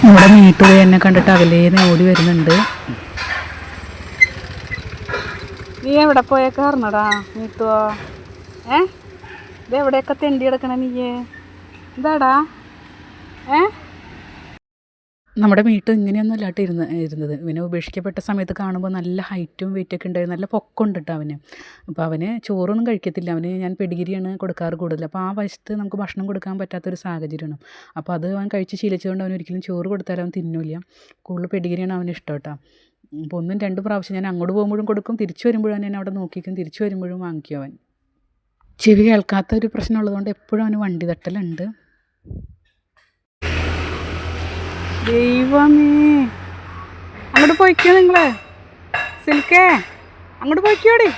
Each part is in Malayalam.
നമ്മുടെ മീട്ടു എന്നെ കണ്ടിട്ട് അകലേന്ന് ഓടി വരുന്നുണ്ട്. നീ എവിടെ പോയേക്കാർന്നടാ മീട്ടുവോ? ഇത് എവിടെയൊക്കെ തെണ്ടി കിടക്കണ നീയേ? എന്താടാ? നമ്മുടെ മീട്ട് ഇങ്ങനെയൊന്നും അല്ലാട്ട് ഇരുന്നത്. ഇവനെ ഉപേക്ഷിക്കപ്പെട്ട സമയത്ത് കാണുമ്പോൾ നല്ല ഹൈറ്റും വെയിറ്റൊക്കെ ഉണ്ടായിരുന്നു, നല്ല പൊക്കമുണ്ട് കേട്ടോ അവന്. അപ്പോൾ അവന് ചോറൊന്നും കഴിക്കത്തില്ല. അവന് ഞാൻ പെഡിഗിരിയാണ് കൊടുക്കാറ് കൂടുതൽ. അപ്പോൾ ആ വശത്ത് നമുക്ക് ഭക്ഷണം കൊടുക്കാൻ പറ്റാത്തൊരു സാഹചര്യമാണ്. അപ്പോൾ അത് അവൻ കഴിച്ച് ശീലിച്ചതുകൊണ്ട് അവൻ ഒരിക്കലും ചോറ് കൊടുത്താലും അവൻ തിന്നില്ല. കൂടുതൽ പെഡിഗിരിയാണ് അവന് ഇഷ്ടം കേട്ടോ. അപ്പോൾ 1-2 പ്രാവശ്യം ഞാൻ അങ്ങോട്ട് പോകുമ്പോഴും കൊടുക്കും, തിരിച്ചു വരുമ്പോഴും ഞാൻ അവിടെ നോക്കിക്കും, തിരിച്ചു വരുമ്പോഴും വാങ്ങിക്കും. അവൻ ചെവി കേൾക്കാത്ത ഒരു പ്രശ്നം ഉള്ളതുകൊണ്ട് എപ്പോഴും അവന് വണ്ടി തട്ടലുണ്ട്. ദൈവമേ, അങ്ങോട്ട് പോയിക്കോ നിങ്ങളെ. സിൽക്കേ, അങ്ങോട്ട് പോയിക്കോടി.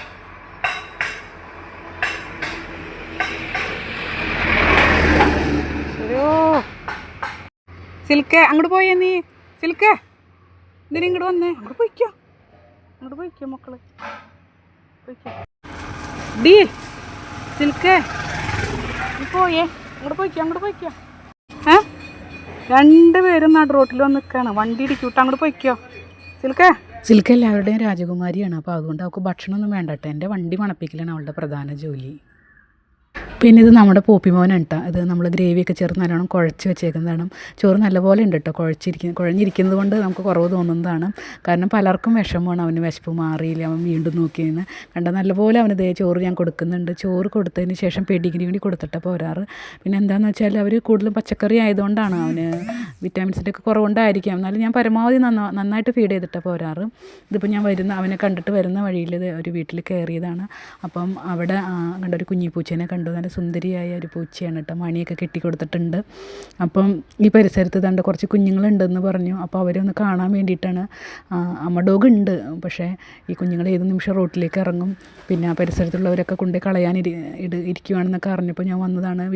സിൽക്കേ, അങ്ങോട്ട് പോയേ നീ. സിൽക്കേ, എന്തിനാ ഇങ്ങോട്ട് വന്നേ? അങ്ങോട്ട് പോയിക്കോ, അങ്ങോട്ട് പോയിക്കോ മക്കള്, പോയിക്കോ. ഡി സിൽക്കേ, നീ പോയേ, അങ്ങോട്ട് പോയിക്കോ, അങ്ങോട്ട് പോയിക്കോ. 2 പേരും നടു റോട്ടിൽ വന്ന് നിൽക്കുകയാണ്. വണ്ടി ഇടിക്കൂട്ടോ, അങ്ങോട്ട് പോയിക്കോ. സിൽക്ക എല്ലാവരുടെയും രാജകുമാരിയാണ്. അപ്പോൾ അതുകൊണ്ട് അവൾക്ക് ഭക്ഷണമൊന്നും വേണ്ടട്ടെ. എൻ്റെ വണ്ടി മണപ്പിക്കലാണ് അവളുടെ പ്രധാന ജോലി. പിന്നെ ഇത് നമ്മുടെ പോപ്പിമോനാണ് കേട്ടോ. ഇത് നമ്മൾ ഗ്രേവിയൊക്കെ ചേർന്ന് നല്ലോണം കുഴച്ച് വെച്ചേക്കുന്നതാണ്. ചോറ് നല്ലപോലെ ഉണ്ട് കേട്ടോ. കുഴഞ്ഞിരിക്കുന്നത് കൊണ്ട് നമുക്ക് കുറവ് തോന്നുന്നതാണ്. കാരണം പലർക്കും വിഷമമാണ്, അവന് വിശപ്പ് മാറിയില്ല, അവൻ വീണ്ടും നോക്കിയെന്ന് കണ്ട. നല്ലപോലെ അവന് ഇതേ ചോറ് ഞാൻ കൊടുക്കുന്നുണ്ട്. ചോറ് കൊടുത്തതിന് ശേഷം പെഡിഗ്രി കൂടി കൊടുത്തിട്ട് പോരാറ്. പിന്നെ എന്താണെന്ന് വെച്ചാൽ അവർ കൂടുതലും പച്ചക്കറി ആയതുകൊണ്ടാണ്, അവന് വിറ്റാമിൻസിൻ്റെ ഒക്കെ കുറവുകൊണ്ടായിരിക്കാം. എന്നാലും ഞാൻ പരമാവധി നന്നായിട്ട് ഫീഡ് ചെയ്തിട്ട് പോരാറ്. ഇതിപ്പോൾ ഞാൻ അവനെ കണ്ടിട്ട് വരുന്ന വഴിയിൽ ഒരു വീട്ടിൽ കയറിയതാണ്. അപ്പം അവിടെ കണ്ട ഒരു കുഞ്ഞിപ്പൂച്ചേനെ കണ്ടു. നല്ല സുന്ദരിയായ ഒരു പൂച്ചയാണ് കേട്ടോ. മണിയൊക്കെ കെട്ടിക്കൊടുത്തിട്ടുണ്ട്. അപ്പം ഈ പരിസരത്ത് കണ്ട് കുറച്ച് കുഞ്ഞുങ്ങളുണ്ടെന്ന് പറഞ്ഞു. അപ്പോൾ അവരൊന്ന് കാണാൻ വേണ്ടിയിട്ടാണ്. അമ്മ ഡോഗ് ഉണ്ട്, പക്ഷേ ഈ കുഞ്ഞുങ്ങൾ ഏത് നിമിഷം റോട്ടിലേക്ക് ഇറങ്ങും. പിന്നെ ആ പരിസരത്തുള്ളവരൊക്കെ കൊണ്ടുപോയി കളയാൻ ഇരിക്കുവാണെന്നൊക്കെ അറിഞ്ഞപ്പോൾ ഞാൻ വന്നതാണ്.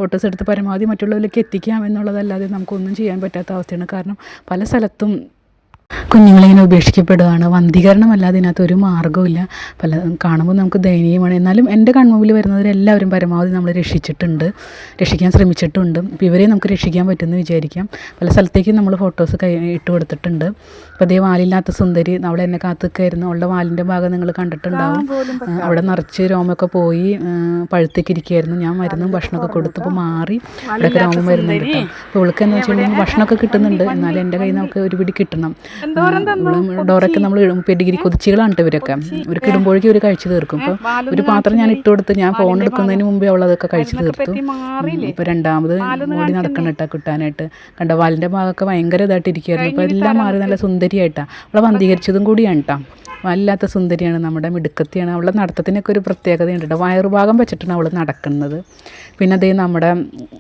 ഫോട്ടോസ് എടുത്ത് പരമാവധി മറ്റുള്ളവരിലേക്ക് എത്തിക്കാം എന്നുള്ളതല്ലാതെ നമുക്കൊന്നും ചെയ്യാൻ പറ്റാത്ത അവസ്ഥയാണ്. കാരണം പല സ്ഥലത്തും കുഞ്ഞുങ്ങളിങ്ങനെ ഉപേക്ഷിക്കപ്പെടുകയാണ്. വന്ധീകരണമല്ലാതെ ഇതിനകത്ത് ഒരു മാർഗ്ഗമില്ല. കാണുമ്പോൾ നമുക്ക് ദയനീയമാണ്. എന്നാലും എൻ്റെ കൺമുമ്പിൽ വരുന്നവരെല്ലാവരും പരമാവധി നമ്മൾ രക്ഷിക്കാൻ ശ്രമിച്ചിട്ടുണ്ട്. ഇപ്പോൾ ഇവരെ നമുക്ക് രക്ഷിക്കാൻ പറ്റുമെന്ന് വിചാരിക്കാം. പല സ്ഥലത്തേക്കും നമ്മൾ ഫോട്ടോസ് ഇട്ട് കൊടുത്തിട്ടുണ്ട്. അപ്പോൾ അതേ വാലില്ലാത്ത സുന്ദരി അവളെ എന്നെ കാത്തുനിൽക്കുകയായിരുന്നു. അവളുടെ വാലിൻ്റെ ഭാഗം നിങ്ങൾ കണ്ടിട്ടുണ്ടാവും. അവിടെ നിറച്ച് രോമൊക്കെ പോയി പഴുത്തേക്ക് ഇരിക്കുകയായിരുന്നു. ഞാൻ മരുന്നും ഭക്ഷണമൊക്കെ കൊടുത്തപ്പോൾ മാറി അവിടെയൊക്കെ രോമം വരുന്നുണ്ട് കേട്ടോ. അപ്പോൾ ഇവൾക്ക് എന്താ വെച്ചിട്ടുണ്ടെങ്കിൽ ഭക്ഷണമൊക്കെ കിട്ടുന്നുണ്ട്, എന്നാലും എൻ്റെ കയ്യിൽ നമുക്ക് ഒരു പിടി കിട്ടണം. ഡോറൊക്കെ നമ്മൾ പെഡിഗിരി കൊതിച്ചുകളാണ് ഇവരൊക്കെ. ഇവർക്ക് ഇടുമ്പോഴേക്കും ഇവർ കഴിച്ചു തീർക്കും. അപ്പോൾ ഒരു പാത്രം ഞാൻ ഇട്ട് കൊടുത്ത് ഞാൻ ഫോൺ എടുക്കുന്നതിന് മുമ്പേ അവളതൊക്കെ കഴിച്ചു തീർത്തു. ഇപ്പോൾ രണ്ടാമത് ഓടി നടക്കണം കേട്ടോ കിട്ടാനായിട്ട്. കണ്ട വാലിൻ്റെ ഭാഗമൊക്കെ ഭയങ്കര ഇതായിട്ട് ഇരിക്കുമായിരുന്നു. ഇപ്പോൾ എല്ലാം മാറി നല്ല സുന്ദരിയായിട്ടാണ്. അവളെ വന്ധീകരിച്ചതും കൂടിയാണ് കേട്ടോ. വല്ലാത്ത സുന്ദരിയാണ്, നമ്മുടെ മിടുക്കത്തിയാണ്. അവളുടെ നടത്തത്തിനൊക്കെ ഒരു പ്രത്യേകതയുണ്ട് കേട്ടോ. വയറുഭാഗം വെച്ചിട്ടാണ് അവൾ നടക്കുന്നത്. പിന്നെ അതേ നമ്മുടെ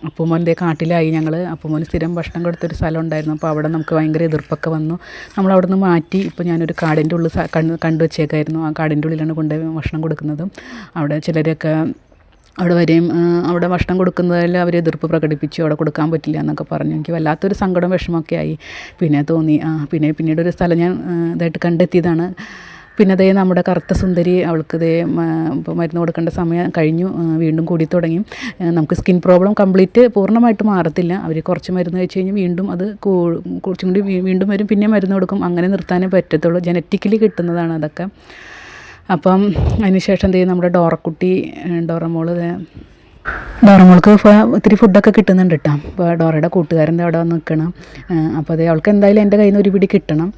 അപ്പുമോൻ്റെ കാട്ടിലായി ഞങ്ങൾ. അപ്പുമോന് സ്ഥിരം ഭക്ഷണം കൊടുത്തൊരു സ്ഥലം ഉണ്ടായിരുന്നു. അപ്പോൾ അവിടെ നമുക്ക് ഭയങ്കര എതിർപ്പൊക്കെ വന്നു. നമ്മളവിടെ നിന്ന് മാറ്റി ഇപ്പോൾ ഞാനൊരു കാടിൻ്റെ ഉള്ളിൽ കണ്ടുവച്ചേക്കായിരുന്നു. ആ കാടിൻ്റെ ഉള്ളിലാണ് കൊണ്ടുപോയി ഭക്ഷണം കൊടുക്കുന്നത്. അവിടെ ചിലരൊക്കെ അവിടെ വരെയും അവിടെ ഭക്ഷണം കൊടുക്കുന്നതിൽ അവർ എതിർപ്പ് പ്രകടിപ്പിച്ചു. അവിടെ കൊടുക്കാൻ പറ്റില്ല എന്നൊക്കെ പറഞ്ഞു. എനിക്ക് വല്ലാത്തൊരു സങ്കടം വിഷമമൊക്കെ ആയി. പിന്നെ തോന്നി പിന്നീട് ഒരു സ്ഥലം ഞാൻ ഇതായിട്ട് കണ്ടെത്തിയതാണ്. പിന്നെ അതേ നമ്മുടെ കറുത്ത സുന്ദരി, അവൾക്ക് ഇപ്പോൾ മരുന്ന് കൊടുക്കേണ്ട സമയം കഴിഞ്ഞു, വീണ്ടും കൂടി തുടങ്ങി. നമുക്ക് സ്കിൻ പ്രോബ്ലം പൂർണ്ണമായിട്ട് മാറത്തില്ല. അവർ കുറച്ച് മരുന്ന് കഴിച്ച് കഴിഞ്ഞാൽ വീണ്ടും അത് കുറച്ചും കൂടി വീണ്ടും വരും, പിന്നെ മരുന്ന് കൊടുക്കും. അങ്ങനെ നിർത്താനേ പറ്റത്തുള്ളൂ. ജനറ്റിക്കലി കിട്ടുന്നതാണ് അതൊക്കെ. അപ്പം അതിനുശേഷം നമ്മുടെ ഡോറമോൾക്ക് ഇത്തിരി ഫുഡൊക്കെ കിട്ടുന്നുണ്ട് കേട്ടോ. അപ്പോൾ ഡോറയുടെ കൂട്ടുകാരൻ്റെ അവിടെ വന്ന് നിൽക്കണം. അപ്പോൾ അവൾക്ക് എന്തായാലും എൻ്റെ കയ്യിൽ നിന്ന് ഒരു പിടി കിട്ടണം.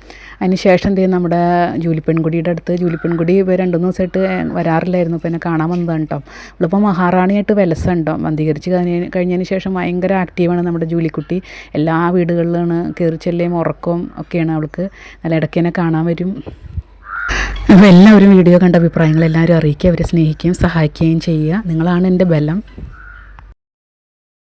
അതിന് ശേഷം നമ്മുടെ ജൂലിപ്പെൺകുടിയുടെ അടുത്ത്, ജൂലിപ്പെൺകുടി ഇപ്പോൾ 2-3 ദിവസമായിട്ട് വരാറില്ലായിരുന്നു. അപ്പോൾ എന്നെ കാണാൻ വന്നതാണ് കേട്ടോ. അവളിപ്പോൾ മഹാറാണിയായിട്ട് വിലസുണ്ടോ. വന്ധീകരിച്ച് കഴിഞ്ഞതിന് ശേഷം ഭയങ്കര ആക്റ്റീവാണ് നമ്മുടെ ജൂലിക്കുട്ടി. എല്ലാ വീടുകളിലാണ് കയറി ചെല്ലുകയും ഉറക്കവും ഒക്കെയാണ് അവൾക്ക്. നല്ല ഇടയ്ക്ക് എന്നെ കാണാൻ വരും. അപ്പോൾ എല്ലാവരും വീഡിയോ കണ്ട അഭിപ്രായങ്ങൾ എല്ലാവരും അറിയിക്കുക. അവരെ സ്നേഹിക്കുകയും സഹായിക്കുകയും ചെയ്യുക. നിങ്ങളാണ് എൻ്റെ ബലം.